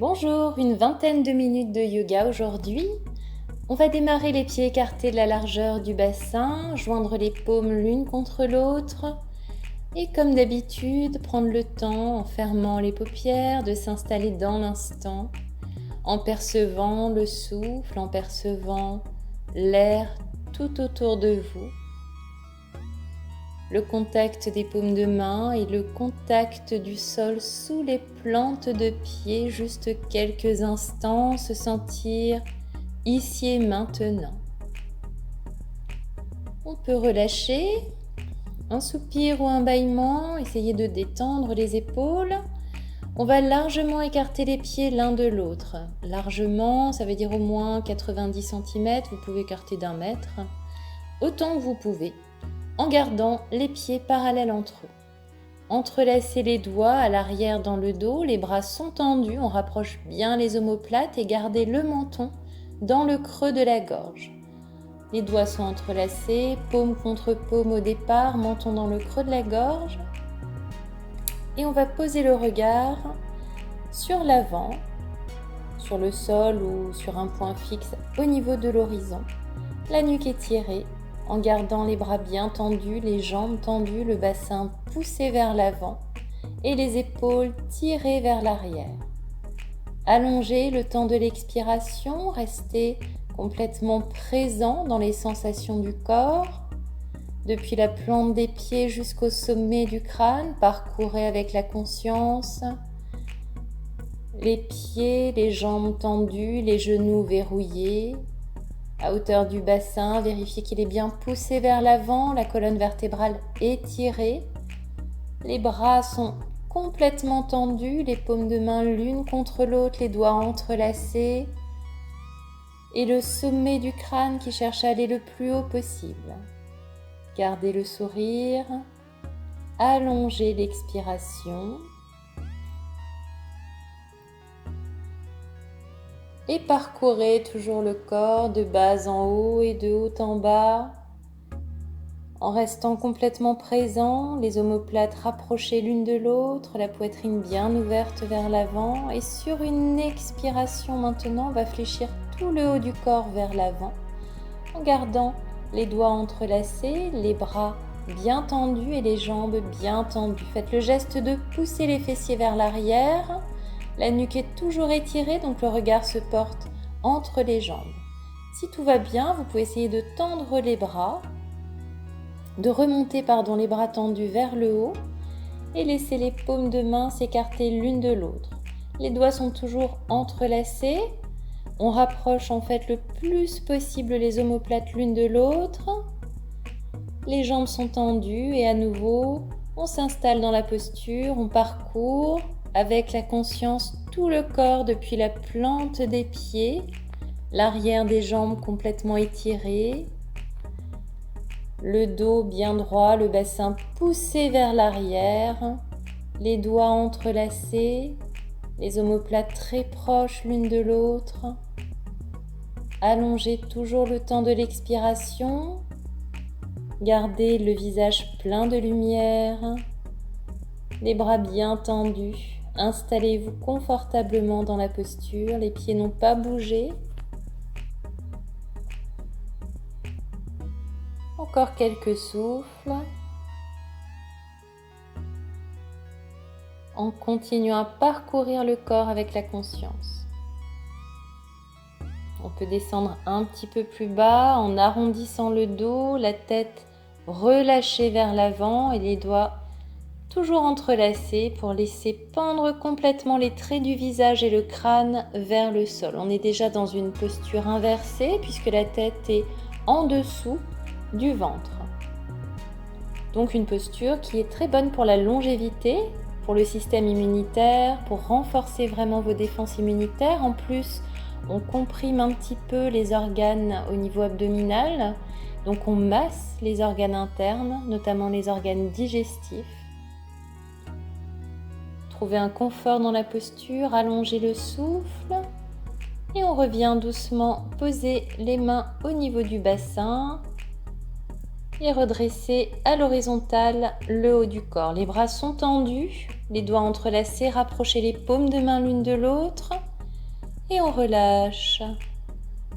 Bonjour, une vingtaine de minutes de yoga aujourd'hui. On va démarrer les pieds écartés de la largeur du bassin, joindre les paumes l'une contre l'autre et comme d'habitude, prendre le temps en fermant les paupières de s'installer dans l'instant, en percevant le souffle, en percevant l'air tout autour de vous. Le contact des paumes de main et le contact du sol sous les plantes de pied, juste quelques instants, se sentir ici et maintenant. On peut relâcher, un soupir ou un bâillement, essayer de détendre les épaules. On va largement écarter les pieds l'un de l'autre. Largement, ça veut dire au moins 90 cm, vous pouvez écarter d'1 mètre, autant que vous pouvez, en gardant les pieds parallèles entre eux. Entrelacez les doigts à l'arrière dans le dos, les bras sont tendus, on rapproche bien les omoplates et gardez le menton dans le creux de la gorge. Les doigts sont entrelacés, paume contre paume au départ, menton dans le creux de la gorge. Et on va poser le regard sur l'avant, sur le sol ou sur un point fixe au niveau de l'horizon. La nuque étirée, en gardant les bras bien tendus, les jambes tendues, le bassin poussé vers l'avant et les épaules tirées vers l'arrière. Allongez le temps de l'expiration, restez complètement présent dans les sensations du corps. Depuis la plante des pieds jusqu'au sommet du crâne, parcourez avec la conscience les pieds, les jambes tendues, les genoux verrouillés. À hauteur du bassin, vérifiez qu'il est bien poussé vers l'avant, la colonne vertébrale étirée. Les bras sont complètement tendus, les paumes de main l'une contre l'autre, les doigts entrelacés. Et le sommet du crâne qui cherche à aller le plus haut possible. Gardez le sourire, allongez l'expiration. Et parcourez toujours le corps de bas en haut et de haut en bas, en restant complètement présent, les omoplates rapprochées l'une de l'autre, la poitrine bien ouverte vers l'avant. Et sur une expiration maintenant, on va fléchir tout le haut du corps vers l'avant, en gardant les doigts entrelacés, les bras bien tendus et les jambes bien tendues. Faites le geste de pousser les fessiers vers l'arrière. La nuque est toujours étirée, donc le regard se porte entre les jambes. Si tout va bien, vous pouvez essayer de tendre les bras, de remonter les bras tendus vers le haut et laisser les paumes de main s'écarter l'une de l'autre. Les doigts sont toujours entrelacés. On rapproche en fait le plus possible les omoplates l'une de l'autre. Les jambes sont tendues et à nouveau, on s'installe dans la posture, on parcourt avec la conscience tout le corps depuis la plante des pieds, l'arrière des jambes complètement étiré, le dos bien droit, le bassin poussé vers l'arrière, les doigts entrelacés, les omoplates très proches l'une de l'autre. Allongez toujours le temps de l'expiration. Gardez le visage plein de lumière, les bras bien tendus. Installez-vous confortablement dans la posture, les pieds n'ont pas bougé. Encore quelques souffles. En continuant à parcourir le corps avec la conscience. On peut descendre un petit peu plus bas en arrondissant le dos, la tête relâchée vers l'avant et les doigts toujours entrelacés pour laisser pendre complètement les traits du visage et le crâne vers le sol. On est déjà dans une posture inversée puisque la tête est en dessous du ventre. Donc une posture qui est très bonne pour la longévité, pour le système immunitaire, pour renforcer vraiment vos défenses immunitaires. En plus, on comprime un petit peu les organes au niveau abdominal, donc on masse les organes internes, notamment les organes digestifs. Trouvez un confort dans la posture, allongez le souffle et on revient doucement poser les mains au niveau du bassin et redresser à l'horizontale le haut du corps. Les bras sont tendus, les doigts entrelacés, rapprochez les paumes de main l'une de l'autre. et on relâche.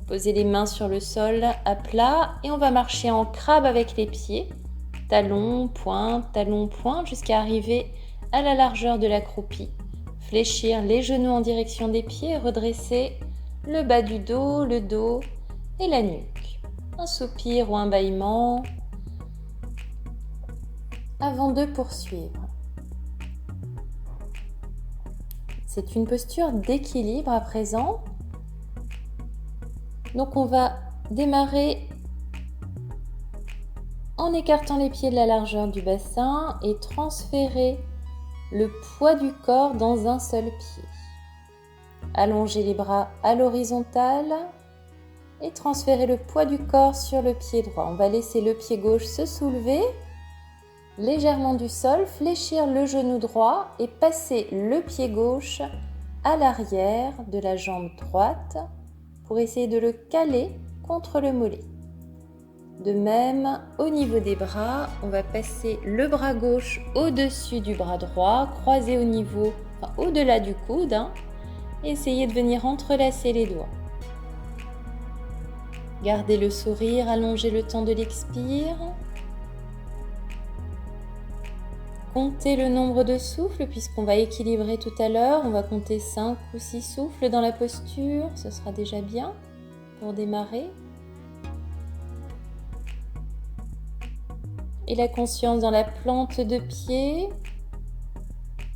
Posez les mains sur le sol à plat et on va marcher en crabe avec les pieds. Talon, pointe, jusqu'à arriver à la largeur de l'accroupi. Fléchir les genoux en direction des pieds, redresser le bas du dos, le dos et la nuque. Un soupir ou un bâillement avant de poursuivre. C'est une posture d'équilibre à présent. Donc on va démarrer en écartant les pieds de la largeur du bassin et transférer le poids du corps dans un seul pied. Allongez les bras à l'horizontale et transférez le poids du corps sur le pied droit. On va laisser le pied gauche se soulever légèrement du sol, fléchir le genou droit et passer le pied gauche à l'arrière de la jambe droite pour essayer de le caler contre le mollet. De même, au niveau des bras, on va passer le bras gauche au-dessus du bras droit, croiser au-delà du coude, et essayer de venir entrelacer les doigts. Gardez le sourire, allongez le temps de l'expire. Comptez le nombre de souffles puisqu'on va équilibrer tout à l'heure. On va compter 5 ou 6 souffles dans la posture, ce sera déjà bien pour démarrer. Et la conscience dans la plante de pied.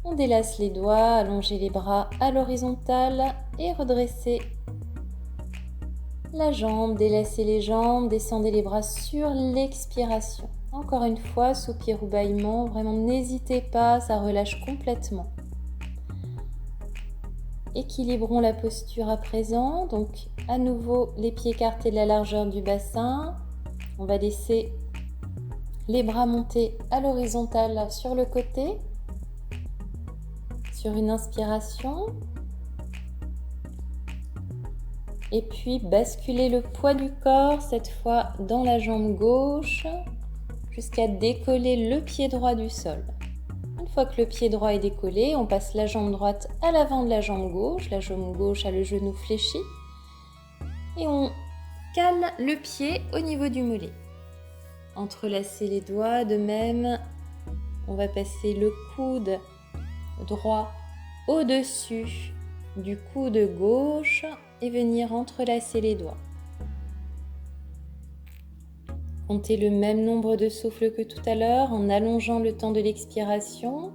On délace les doigts, allongez les bras à l'horizontale et redressez la jambe, délassez les jambes, descendez les bras sur l'expiration. Encore une fois, soupir ou bâillement, vraiment n'hésitez pas, ça relâche complètement. Équilibrons la posture à présent, donc à nouveau les pieds écartés de la largeur du bassin. On va laisser les bras monter à l'horizontale sur le côté, sur une inspiration. Et puis basculer le poids du corps, cette fois dans la jambe gauche, jusqu'à décoller le pied droit du sol. Une fois que le pied droit est décollé, on passe la jambe droite à l'avant de la jambe gauche a le genou fléchi, et on cale le pied au niveau du mollet. Entrelacez les doigts, de même, on va passer le coude droit au-dessus du coude gauche et venir entrelacer les doigts. Comptez le même nombre de souffles que tout à l'heure en allongeant le temps de l'expiration.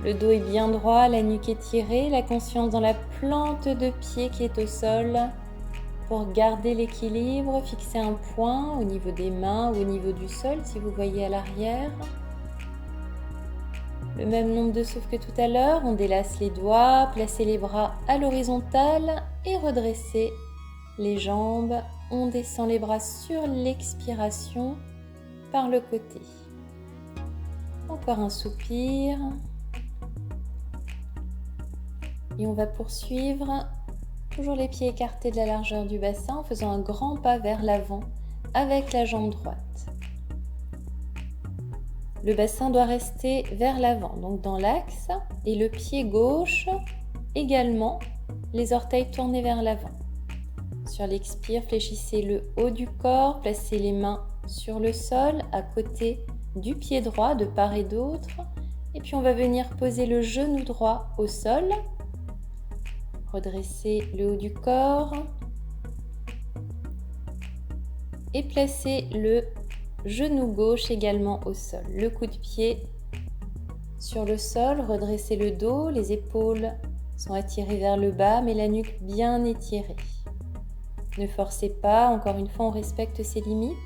Le dos est bien droit, la nuque étirée, la conscience dans la plante de pied qui est au sol. Pour garder l'équilibre, fixez un point au niveau des mains ou au niveau du sol si vous voyez à l'arrière. Le même nombre de souffles que tout à l'heure, on délace les doigts, placez les bras à l'horizontale et redressez les jambes. On descend les bras sur l'expiration par le côté. Encore un soupir. Et on va poursuivre, toujours les pieds écartés de la largeur du bassin en faisant un grand pas vers l'avant avec la jambe droite. Le bassin doit rester vers l'avant, donc dans l'axe, et le pied gauche également, les orteils tournés vers l'avant. Sur l'expire, fléchissez le haut du corps, placez les mains sur le sol, à côté du pied droit, de part et d'autre. Et puis on va venir poser le genou droit au sol. Redressez le haut du corps. Et placez le genou gauche également au sol. Le coup de pied sur le sol, redressez le dos, les épaules sont attirées vers le bas, mais la nuque bien étirée. Ne forcez pas, encore une fois, on respecte ses limites.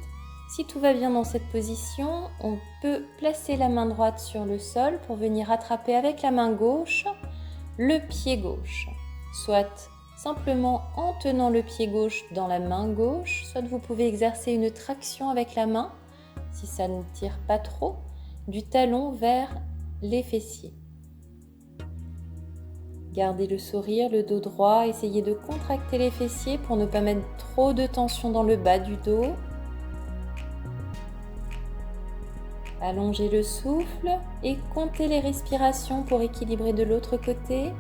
Si tout va bien dans cette position, on peut placer la main droite sur le sol pour venir attraper avec la main gauche le pied gauche. Soit simplement en tenant le pied gauche dans la main gauche, soit vous pouvez exercer une traction avec la main, si ça ne tire pas trop, du talon vers les fessiers. Gardez le sourire, le dos droit, essayez de contracter les fessiers pour ne pas mettre trop de tension dans le bas du dos. Allongez le souffle et comptez les respirations pour équilibrer de l'autre côté.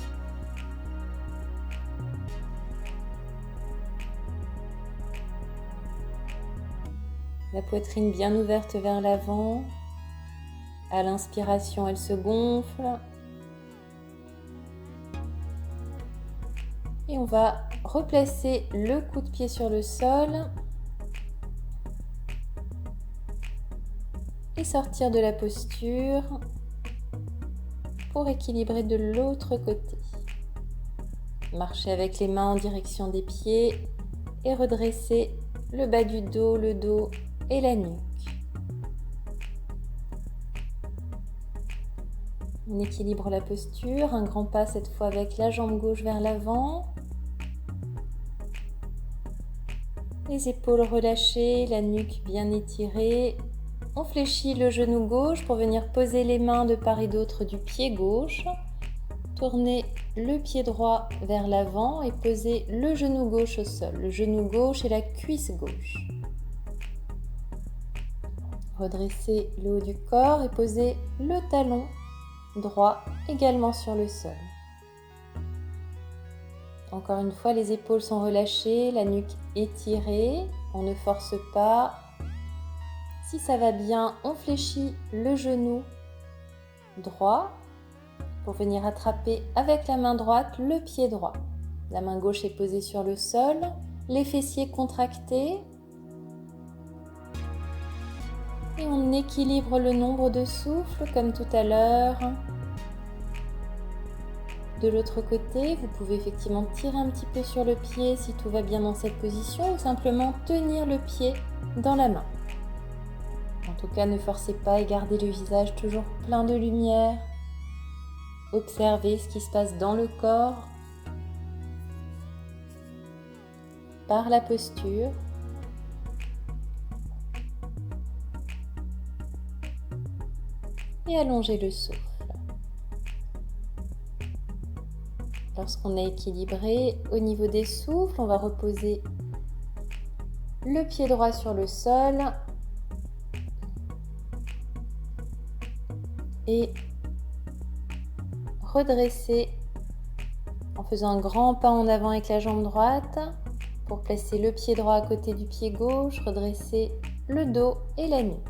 La poitrine bien ouverte vers l'avant. À l'inspiration, elle se gonfle. Et on va replacer le coup de pied sur le sol et sortir de la posture pour équilibrer de l'autre côté. Marchez avec les mains en direction des pieds et redressez le bas du dos, le dos et la nuque. On équilibre la posture, un grand pas cette fois avec la jambe gauche vers l'avant. Les épaules relâchées, la nuque bien étirée. On fléchit le genou gauche pour venir poser les mains de part et d'autre du pied gauche. Tournez le pied droit vers l'avant et posez le genou gauche au sol. Le genou gauche et la cuisse gauche. Redressez le haut du corps et posez le talon droit également sur le sol. Encore une fois, les épaules sont relâchées, la nuque étirée, on ne force pas. Si ça va bien, on fléchit le genou droit pour venir attraper avec la main droite le pied droit. La main gauche est posée sur le sol, les fessiers contractés. Et on équilibre le nombre de souffles comme tout à l'heure. De l'autre côté, vous pouvez effectivement tirer un petit peu sur le pied si tout va bien dans cette position ou simplement tenir le pied dans la main. En tout cas, ne forcez pas et gardez le visage toujours plein de lumière. Observez ce qui se passe dans le corps par la posture. Et allongez le souffle. Lorsqu'on est équilibré au niveau des souffles, on va reposer le pied droit sur le sol et redresser en faisant un grand pas en avant avec la jambe droite pour placer le pied droit à côté du pied gauche, redresser le dos et la nuque.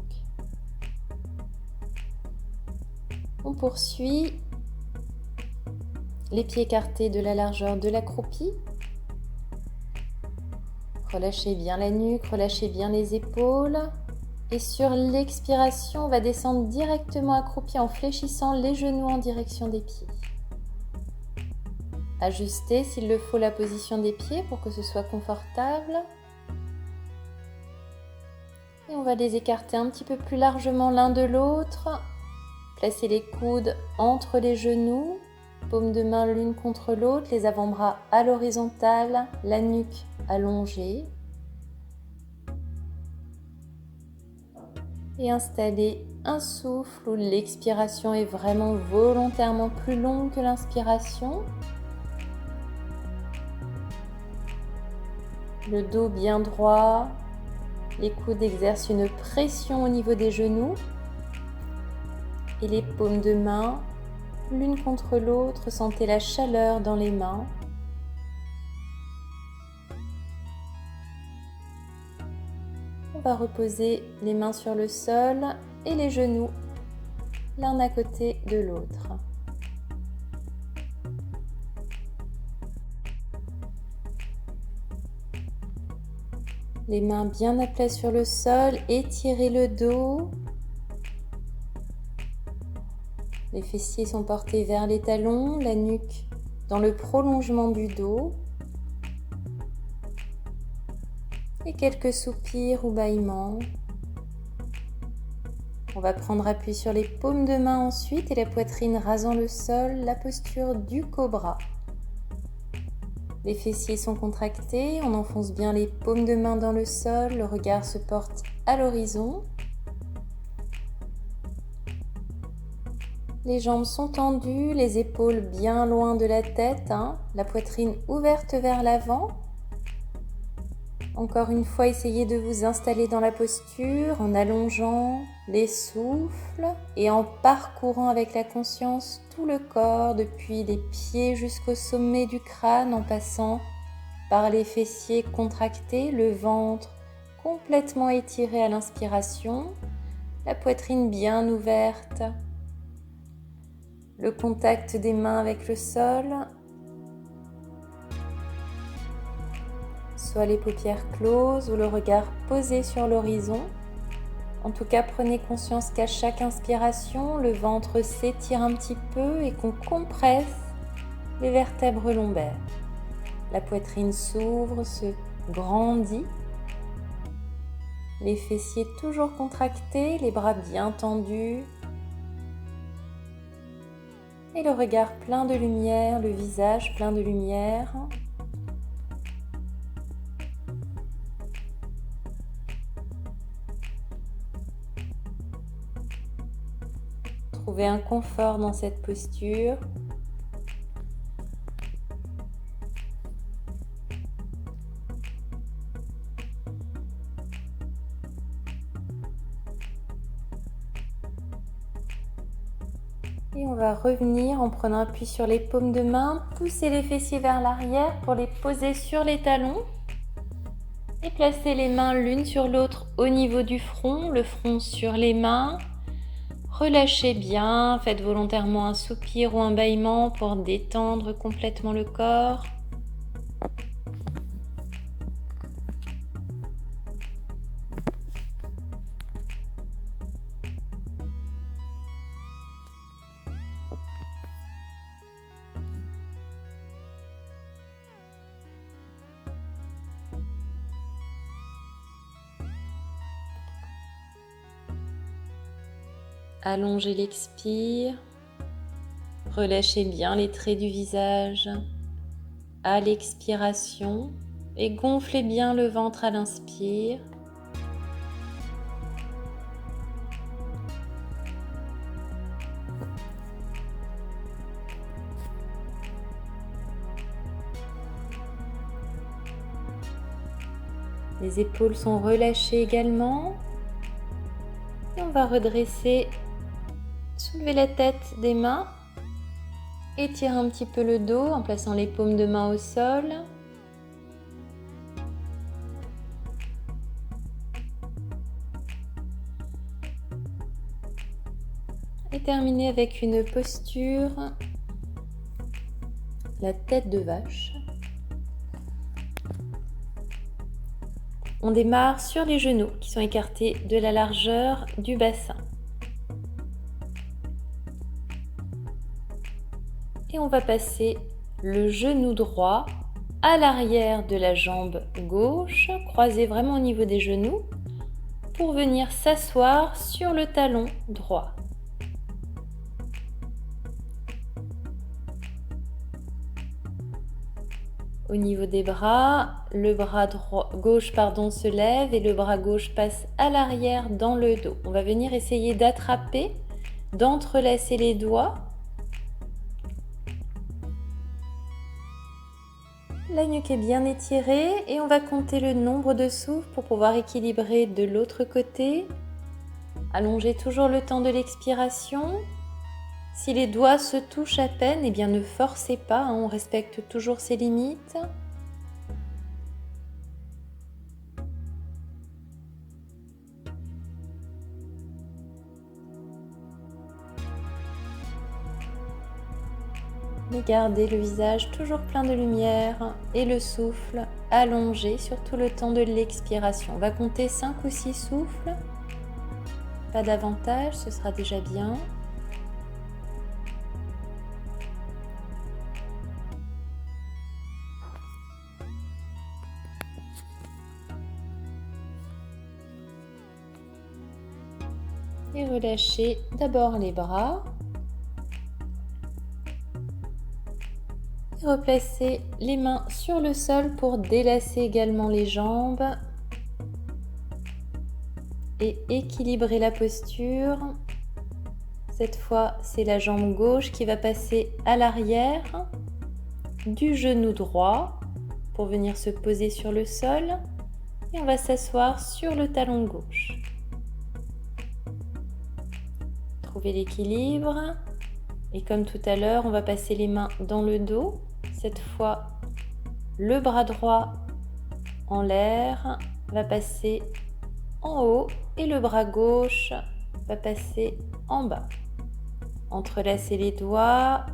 On poursuit. Les pieds écartés de la largeur de l'accroupi. Relâchez bien la nuque, relâchez bien les épaules. Et sur l'expiration, on va descendre directement accroupi en fléchissant les genoux en direction des pieds. Ajustez s'il le faut la position des pieds pour que ce soit confortable. Et on va les écarter un petit peu plus largement l'un de l'autre. Placez les coudes entre les genoux. Paumes de main l'une contre l'autre, les avant-bras à l'horizontale, la nuque allongée. Et installez un souffle où l'expiration est vraiment volontairement plus longue que l'inspiration. Le dos bien droit, les coudes exercent une pression au niveau des genoux et les paumes de main l'une contre l'autre, sentez la chaleur dans les mains. On va reposer les mains sur le sol et les genoux l'un à côté de l'autre. Les mains bien à plat sur le sol, étirez le dos. Les fessiers sont portés vers les talons, la nuque dans le prolongement du dos. Et quelques soupirs ou bâillements. On va prendre appui sur les paumes de main ensuite et la poitrine rasant le sol, la posture du cobra. Les fessiers sont contractés, on enfonce bien les paumes de main dans le sol, le regard se porte à l'horizon. Les jambes sont tendues, les épaules bien loin de la tête, la poitrine ouverte vers l'avant. Encore une fois, essayez de vous installer dans la posture en allongeant les souffles et en parcourant avec la conscience tout le corps depuis les pieds jusqu'au sommet du crâne en passant par les fessiers contractés, le ventre complètement étiré à l'inspiration, la poitrine bien ouverte, le contact des mains avec le sol, soit les paupières closes ou le regard posé sur l'horizon. En tout cas, prenez conscience qu'à chaque inspiration, le ventre s'étire un petit peu et qu'on compresse les vertèbres lombaires. La poitrine s'ouvre, se grandit. Les fessiers toujours contractés, les bras bien tendus. Et le regard plein de lumière, le visage plein de lumière. Trouvez un confort dans cette posture. Et on va revenir en prenant appui sur les paumes de main, pousser les fessiers vers l'arrière pour les poser sur les talons et placer les mains l'une sur l'autre au niveau du front, le front sur les mains. Relâchez bien, faites volontairement un soupir ou un bâillement pour détendre complètement le corps. Allongez l'expire, relâchez bien les traits du visage à l'expiration et gonflez bien le ventre à l'inspire. Les épaules sont relâchées également. Et on va redresser. Soulevez la tête des mains, étirez un petit peu le dos en plaçant les paumes de main au sol. Et terminez avec une posture, la tête de vache. On démarre sur les genoux qui sont écartés de la largeur du bassin. Et on va passer le genou droit à l'arrière de la jambe gauche, croisé vraiment au niveau des genoux, pour venir s'asseoir sur le talon droit. Au niveau des bras, le bras gauche se lève et le bras gauche passe à l'arrière dans le dos. On va venir essayer d'attraper, d'entrelacer les doigts. La nuque est bien étirée et on va compter le nombre de souffles pour pouvoir équilibrer de l'autre côté. Allongez toujours le temps de l'expiration. Si les doigts se touchent à peine, eh bien ne forcez pas, on respecte toujours ses limites. Et gardez le visage toujours plein de lumière et le souffle allongé sur tout le temps de l'expiration. On va compter 5 ou 6 souffles, pas davantage, ce sera déjà bien. Et relâchez d'abord les bras. Replacez les mains sur le sol pour délasser également les jambes et équilibrer la posture. Cette fois, c'est la jambe gauche qui va passer à l'arrière du genou droit pour venir se poser sur le sol et on va s'asseoir sur le talon gauche. Trouvez l'équilibre et comme tout à l'heure, on va passer les mains dans le dos. Cette fois, le bras droit en l'air va passer en haut et le bras gauche va passer en bas. Entrelacez les doigts,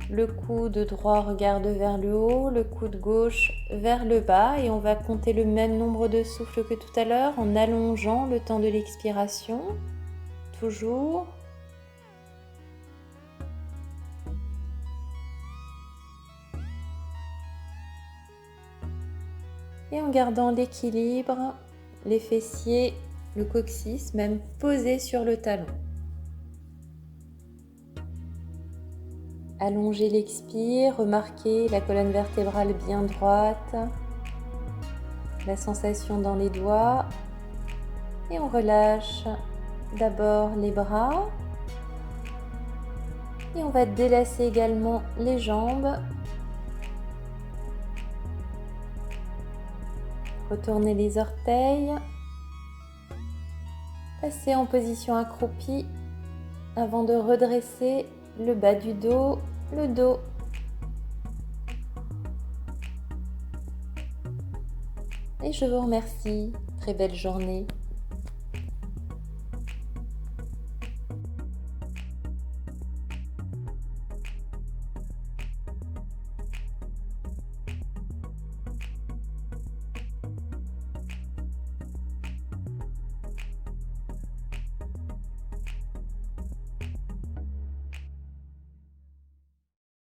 le coude droit regarde vers le haut, le coude gauche vers le bas et on va compter le même nombre de souffles que tout à l'heure en allongeant le temps de l'expiration, toujours. Et en gardant l'équilibre, les fessiers, le coccyx même posés sur le talon. Allongez l'expire, remarquez la colonne vertébrale bien droite, la sensation dans les doigts. Et on relâche d'abord les bras. Et on va délasser également les jambes. Retournez les orteils. Passez en position accroupie avant de redresser le bas du dos, le dos. Et je vous remercie. Très belle journée.